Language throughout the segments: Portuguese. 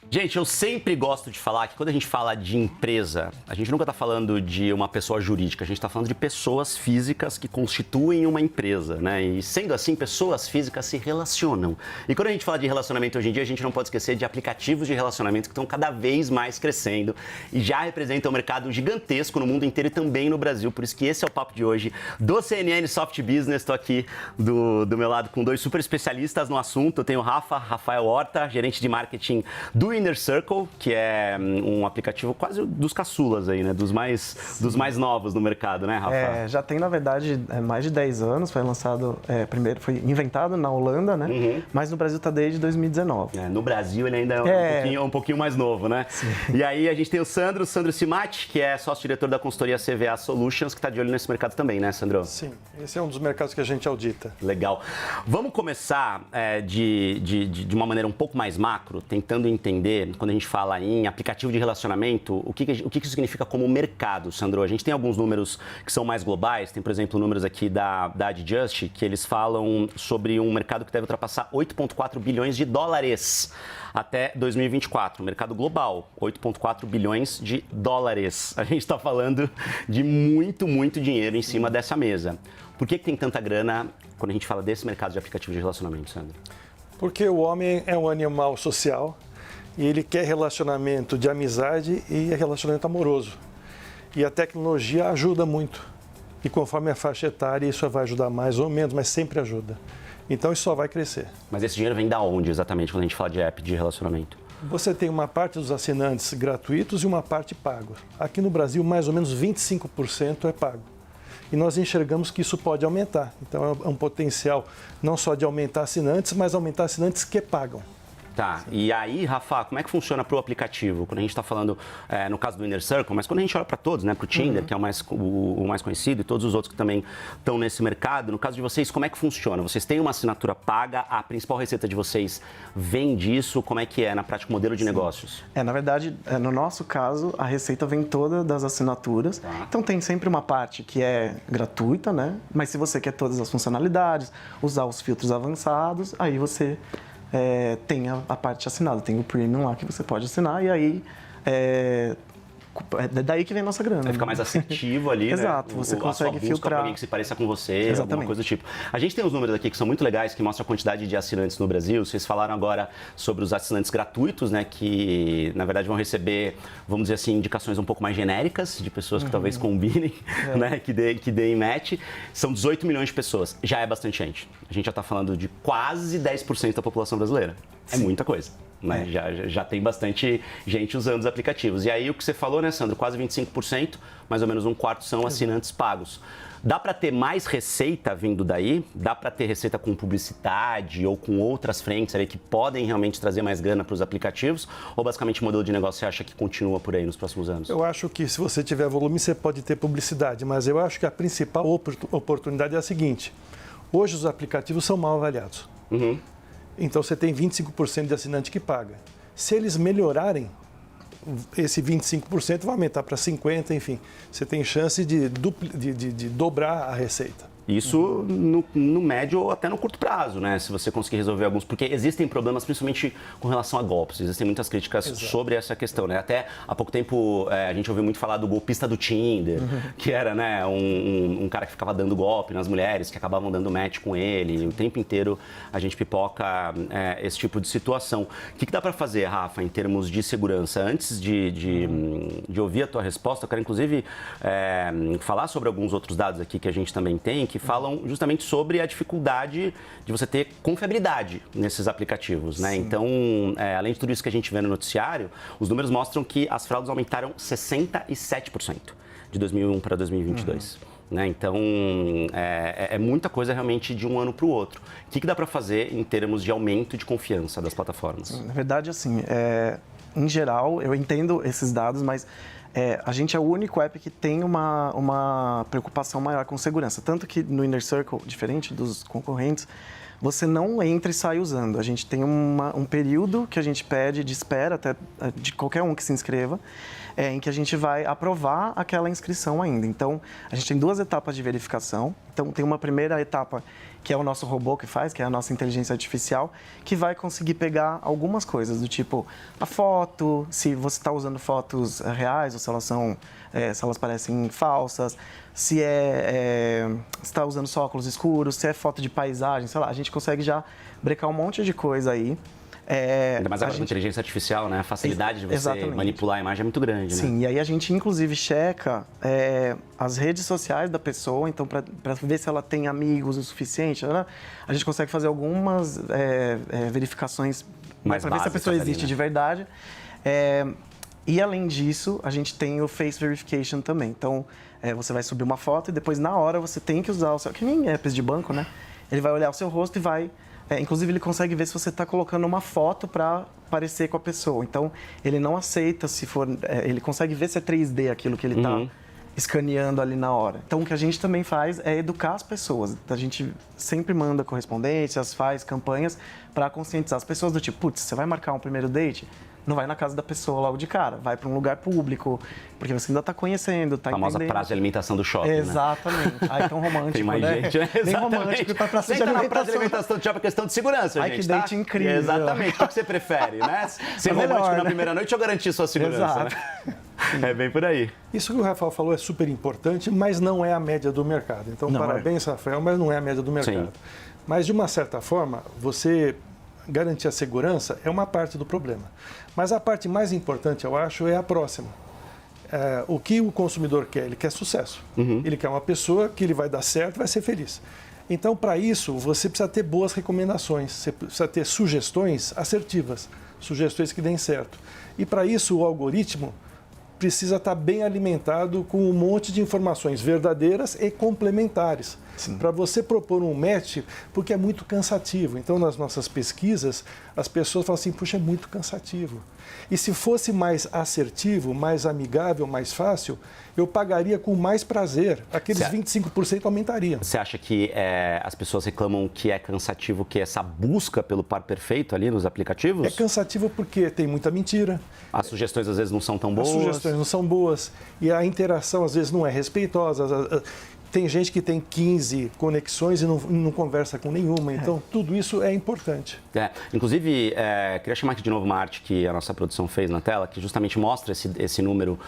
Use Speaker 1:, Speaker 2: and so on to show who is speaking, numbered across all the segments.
Speaker 1: Gente, eu sempre gosto de falar que quando a gente fala de empresa, a gente nunca está falando de uma pessoa jurídica, a gente está falando de pessoas físicas que constituem uma empresa, né? E sendo assim, pessoas físicas se relacionam. E quando a gente fala de relacionamento hoje em dia, a gente não pode esquecer de aplicativos de relacionamento que estão cada vez mais crescendo e já representam um mercado gigantesco no mundo inteiro e também no Brasil. Por isso que esse é o papo de hoje do CNN Soft Business. Estou aqui do meu lado com dois super especialistas no assunto. Eu tenho o Rafael Horta, gerente de marketing do Inner Circle, que é um aplicativo quase dos caçulas aí, né? Dos mais novos no mercado, né, Rafa?
Speaker 2: Já tem, na verdade, mais de 10 anos. Foi lançado, primeiro foi inventado na Holanda, né?
Speaker 1: Uhum.
Speaker 2: Mas no Brasil está desde 2019.
Speaker 1: No Brasil ele ainda é um pouquinho mais novo, né?
Speaker 2: Sim.
Speaker 1: E aí a gente tem o Sandro Cimatti, que é sócio-diretor da consultoria CVA Solutions, que está de olho nesse mercado também, né, Sandro?
Speaker 3: Sim, esse é um dos mercados que a gente audita.
Speaker 1: Legal. Vamos começar de uma maneira um pouco mais macro, tentando entender, quando a gente fala em aplicativo de relacionamento, o que isso significa como mercado, Sandro? A gente tem alguns números que são mais globais, tem, por exemplo, números aqui da Adjust, que eles falam sobre um mercado que deve ultrapassar 8,4 bilhões de dólares até 2024. Mercado global, 8,4 bilhões de dólares. A gente está falando de muito, muito dinheiro em cima dessa mesa. Por que tem tanta grana quando a gente fala desse mercado de aplicativo de relacionamento, Sandro?
Speaker 3: Porque o homem é um animal social e ele quer relacionamento de amizade e relacionamento amoroso. E a tecnologia ajuda muito. E conforme a faixa etária, isso vai ajudar mais ou menos, mas sempre ajuda. Então isso só vai crescer.
Speaker 1: Mas esse dinheiro vem da onde exatamente quando a gente fala de app de relacionamento?
Speaker 3: Você tem uma parte dos assinantes gratuitos e uma parte paga. Aqui no Brasil, mais ou menos 25% é pago. E nós enxergamos que isso pode aumentar. Então é um potencial não só de aumentar assinantes, mas aumentar assinantes que pagam.
Speaker 1: Tá, e aí, Rafa, como é que funciona para o aplicativo? Quando a gente está falando, no caso do Inner Circle, mas quando a gente olha para todos, né, para o Tinder, que é o mais conhecido, e todos os outros que também estão nesse mercado, no caso de vocês, como é que funciona? Vocês têm uma assinatura paga, a principal receita de vocês vem disso? Como é que é na prática o modelo de negócios?
Speaker 2: Na verdade, no nosso caso, a receita vem toda das assinaturas. Tá. Então tem sempre uma parte que é gratuita, né? Mas se você quer todas as funcionalidades, usar os filtros avançados, aí você... tem a parte assinada, tem o premium lá que você pode assinar e aí é daí que vem a nossa grana.
Speaker 1: Aí fica mais assertivo ali,
Speaker 2: Exato,
Speaker 1: né?
Speaker 2: Você consegue filtrar.
Speaker 1: Alguém que se pareça com você,
Speaker 2: Exatamente.
Speaker 1: Alguma coisa do tipo. A gente tem uns números aqui que são muito legais, que mostram a quantidade de assinantes no Brasil. Vocês falaram agora sobre os assinantes gratuitos, né? Que, na verdade, vão receber, vamos dizer assim, indicações um pouco mais genéricas, de pessoas que talvez combinem, né? Que deem match. São 18 milhões de pessoas. Já é bastante gente. A gente já está falando de quase 10% da população brasileira. É muita coisa. Né? Já tem bastante gente usando os aplicativos. E aí o que você falou, né, Sandro? Quase 25%, mais ou menos um quarto são assinantes pagos. Dá para ter mais receita vindo daí? Dá para ter receita com publicidade ou com outras frentes ali que podem realmente trazer mais grana para os aplicativos? Ou basicamente o modelo de negócio você acha que continua por aí nos próximos anos?
Speaker 3: Eu acho que se você tiver volume, você pode ter publicidade, mas eu acho que a principal oportunidade é a seguinte. Hoje os aplicativos são mal avaliados.
Speaker 1: Uhum.
Speaker 3: Então você tem 25% de assinante que paga. Se eles melhorarem, esse 25% vai aumentar para 50%, enfim. Você tem chance de dobrar a receita.
Speaker 1: Isso no médio ou até no curto prazo, né? Se você conseguir resolver alguns... Porque existem problemas, principalmente com relação a golpes. Existem muitas críticas sobre essa questão, né? Até há pouco tempo a gente ouviu muito falar do golpista do Tinder, que era, né, um cara que ficava dando golpe nas mulheres, que acabavam dando match com ele. O tempo inteiro a gente pipoca esse tipo de situação. O que dá para fazer, Rafa, em termos de segurança? Antes de ouvir a tua resposta, eu quero inclusive falar sobre alguns outros dados aqui que a gente também tem, que falam justamente sobre a dificuldade de você ter confiabilidade nesses aplicativos, né? Então, além de tudo isso que a gente vê no noticiário, os números mostram que as fraudes aumentaram 67% de 2001 para 2022. Né? Então, é muita coisa realmente de um ano para o outro. O que dá para fazer em termos de aumento de confiança das plataformas?
Speaker 2: Na verdade, assim, em geral, eu entendo esses dados, mas a gente é o único app que tem uma preocupação maior com segurança. Tanto que no Inner Circle, diferente dos concorrentes, você não entra e sai usando. A gente tem um período que a gente pede de espera até de qualquer um que se inscreva, em que a gente vai aprovar aquela inscrição ainda. Então, a gente tem 2 etapas de verificação. Então, tem uma primeira etapa, que é o nosso robô que faz, que é a nossa inteligência artificial, que vai conseguir pegar algumas coisas, do tipo a foto, se você está usando fotos reais ou se elas se elas parecem falsas, se está usando só óculos escuros, se é foto de paisagem, sei lá, a gente consegue já brecar um monte de coisa aí.
Speaker 1: Ainda mais agora com inteligência artificial, né? A facilidade de você
Speaker 2: Exatamente.
Speaker 1: manipular a imagem é muito grande, né?
Speaker 2: Sim, e aí a gente inclusive checa as redes sociais da pessoa, então para ver se ela tem amigos o suficiente, né? A gente consegue fazer algumas verificações
Speaker 1: Mais
Speaker 2: para ver se a pessoa
Speaker 1: básicas
Speaker 2: existe
Speaker 1: ali, né?
Speaker 2: de verdade. E além disso, a gente tem o Face Verification também. Então, você vai subir uma foto e depois na hora você tem que usar o seu... Que nem apps de banco, né? Ele vai olhar o seu rosto e vai... inclusive, ele consegue ver se você está colocando uma foto para parecer com a pessoa. Então, ele não aceita se for... ele consegue ver se é 3D aquilo que ele está escaneando ali na hora. Então, o que a gente também faz é educar as pessoas. A gente sempre manda correspondências, faz campanhas para conscientizar as pessoas do tipo, putz, você vai marcar um primeiro date? Não vai na casa da pessoa logo de cara, vai para um lugar público, porque você ainda está conhecendo, está entendendo.
Speaker 1: A famosa praça de alimentação do shopping,
Speaker 2: Exatamente.
Speaker 1: né?
Speaker 2: Aí tão romântico,
Speaker 1: Tem mais
Speaker 2: né?
Speaker 1: gente, né?
Speaker 2: Bem
Speaker 1: Exatamente.
Speaker 2: romântico para praça de
Speaker 1: Senta na
Speaker 2: alimentação.
Speaker 1: praça de alimentação do shopping, é questão de segurança,
Speaker 2: Ai,
Speaker 1: gente,
Speaker 2: que
Speaker 1: tá?
Speaker 2: date incrível.
Speaker 1: Exatamente. O que você prefere, né? Ser
Speaker 2: melhor,
Speaker 1: romântico na
Speaker 2: né?
Speaker 1: primeira noite ou garantir sua segurança,
Speaker 2: Exato.
Speaker 1: né? É bem por aí.
Speaker 3: Isso que o Rafael falou é super importante, mas não é a média do mercado. Então,
Speaker 2: Não
Speaker 3: parabéns, Rafael, mas não é a média do mercado.
Speaker 1: Sim.
Speaker 3: Mas, de uma certa forma, você garantir a segurança é uma parte do problema. Mas a parte mais importante, eu acho, é a próxima. O que o consumidor quer? Ele quer sucesso. Ele quer uma pessoa que ele vai dar certo, vai ser feliz. Então, para isso, você precisa ter boas recomendações, você precisa ter sugestões assertivas, sugestões que deem certo. E para isso, o algoritmo precisa estar bem alimentado com um monte de informações verdadeiras e complementares. Para você propor um match, porque é muito cansativo. Então, nas nossas pesquisas, as pessoas falam assim, puxa, é muito cansativo. E se fosse mais assertivo, mais amigável, mais fácil, eu pagaria com mais prazer. Aqueles 25% aumentariam.
Speaker 1: Você acha que as pessoas reclamam que é cansativo, que essa busca pelo par perfeito ali nos aplicativos?
Speaker 3: É cansativo porque tem muita mentira.
Speaker 1: As sugestões às vezes não são tão boas.
Speaker 3: As sugestões não são boas e a interação às vezes não é respeitosa. Tem gente que tem 15 conexões e não conversa com nenhuma. Então, tudo isso é importante.
Speaker 1: Inclusive, queria chamar aqui de novo uma arte que a nossa produção fez na tela, que justamente mostra esse número,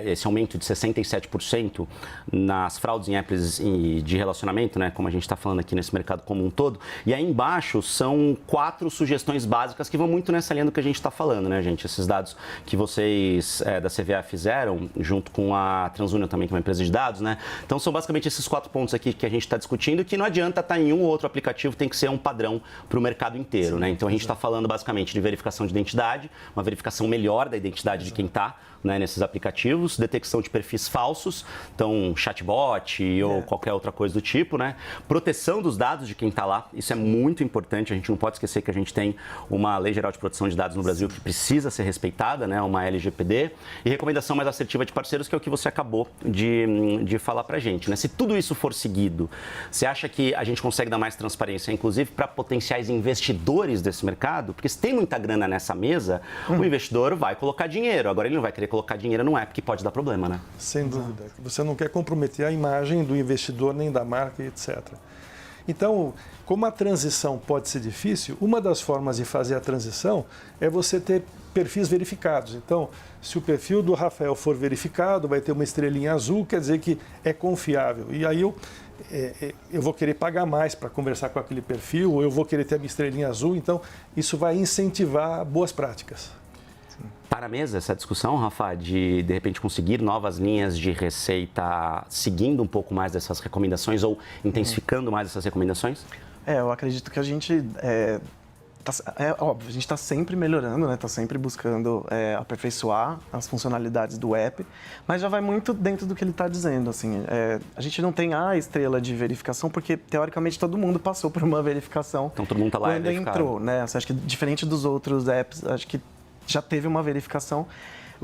Speaker 1: esse aumento de 67% nas fraudes em apps de relacionamento, né, como a gente está falando aqui nesse mercado como um todo. E aí embaixo são 4 sugestões básicas que vão muito nessa linha do que a gente está falando, né, gente? Esses dados que vocês da CVA fizeram, junto com a TransUnion também, que é uma empresa de dados, né? Então, são basicamente esses 4 pontos aqui que a gente está discutindo, que não adianta estar em um ou outro aplicativo, tem que ser um padrão para o mercado inteiro. Sim, né? Então, a gente está falando basicamente de verificação de identidade, uma verificação melhor da identidade de quem está, né, nesses aplicativos, detecção de perfis falsos, então chatbot ou qualquer outra coisa do tipo, né? Proteção dos dados de quem está lá, isso é muito importante, a gente não pode esquecer que a gente tem uma Lei Geral de Proteção de Dados no Brasil que precisa ser respeitada, né, uma LGPD, e recomendação mais assertiva de parceiros, que é o que você acabou de falar pra gente, né? Se tudo isso for seguido, você acha que a gente consegue dar mais transparência, inclusive para potenciais investidores desse mercado? Porque se tem muita grana nessa mesa, o investidor vai colocar dinheiro, agora ele não vai querer colocar dinheiro num app que pode dar problema, né?
Speaker 3: Sem dúvida. Você não quer comprometer a imagem do investidor, nem da marca, etc. Então, como a transição pode ser difícil, uma das formas de fazer a transição é você ter perfis verificados. Então, se o perfil do Rafael for verificado, vai ter uma estrelinha azul, quer dizer que é confiável. E aí eu vou querer pagar mais para conversar com aquele perfil, ou eu vou querer ter a minha estrelinha azul. Então, isso vai incentivar boas práticas.
Speaker 1: Para a mesa essa discussão, Rafa, de repente conseguir novas linhas de receita seguindo um pouco mais dessas recomendações ou intensificando mais essas recomendações?
Speaker 2: Eu acredito que a gente óbvio, a gente está sempre melhorando, né? Está sempre buscando aperfeiçoar as funcionalidades do app, mas já vai muito dentro do que ele está dizendo, assim. A gente não tem a estrela de verificação, porque, teoricamente, todo mundo passou por uma verificação.
Speaker 1: Então, todo mundo está lá
Speaker 2: quando entrou, né? Assim, acho que, diferente dos outros apps, acho que já teve uma verificação.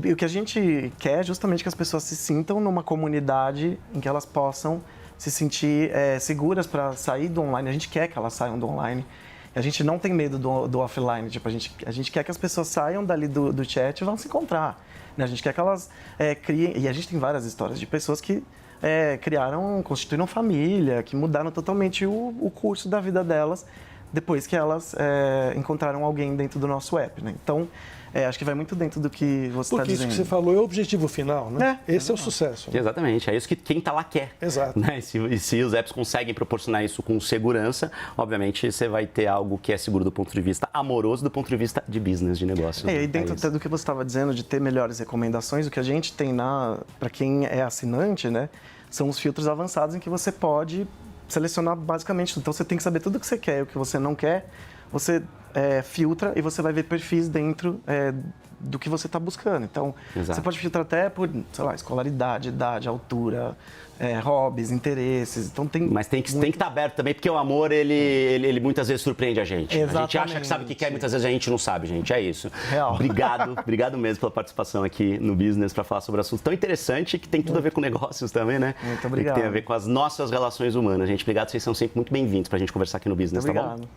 Speaker 2: E o que a gente quer é justamente que as pessoas se sintam numa comunidade em que elas possam se sentir seguras para sair do online. A gente quer que elas saiam do online. A gente não tem medo do offline. Tipo, a gente quer que as pessoas saiam dali do chat e vão se encontrar. Né? A gente quer que elas criem... E a gente tem várias histórias de pessoas que constituíram família, que mudaram totalmente o curso da vida delas depois que elas encontraram alguém dentro do nosso app, né? Então, acho que vai muito dentro do que você está dizendo.
Speaker 3: Porque isso que você falou é o objetivo final, né? Esse é o sucesso. Né?
Speaker 1: Exatamente, é isso que quem está lá quer.
Speaker 3: Exato.
Speaker 1: Né? E se os apps conseguem proporcionar isso com segurança, obviamente você vai ter algo que é seguro do ponto de vista amoroso, do ponto de vista de business, de negócio.
Speaker 2: E dentro até do que você estava dizendo, de ter melhores recomendações, o que a gente tem para quem é assinante, né, são os filtros avançados em que você pode selecionar basicamente tudo. Então você tem que saber tudo o que você quer e o que você não quer, você filtra e você vai ver perfis dentro do que você está buscando. Então,
Speaker 1: Exato.
Speaker 2: Você pode filtrar até por, sei lá, escolaridade, idade, altura, hobbies, interesses. Então
Speaker 1: Mas tem que estar aberto também, porque o amor, ele muitas vezes surpreende a gente.
Speaker 2: Exatamente.
Speaker 1: A gente acha que sabe o que quer, muitas vezes a gente não sabe, gente. É isso.
Speaker 2: Real.
Speaker 1: Obrigado mesmo pela participação aqui no Business para falar sobre um assunto tão interessante que tem tudo a ver com negócios também, né?
Speaker 2: Muito obrigado.
Speaker 1: E que tem a ver com as nossas relações humanas. Gente, obrigado, vocês são sempre muito bem-vindos para a gente conversar aqui no Business,
Speaker 2: Muito
Speaker 1: tá bom?
Speaker 2: obrigado.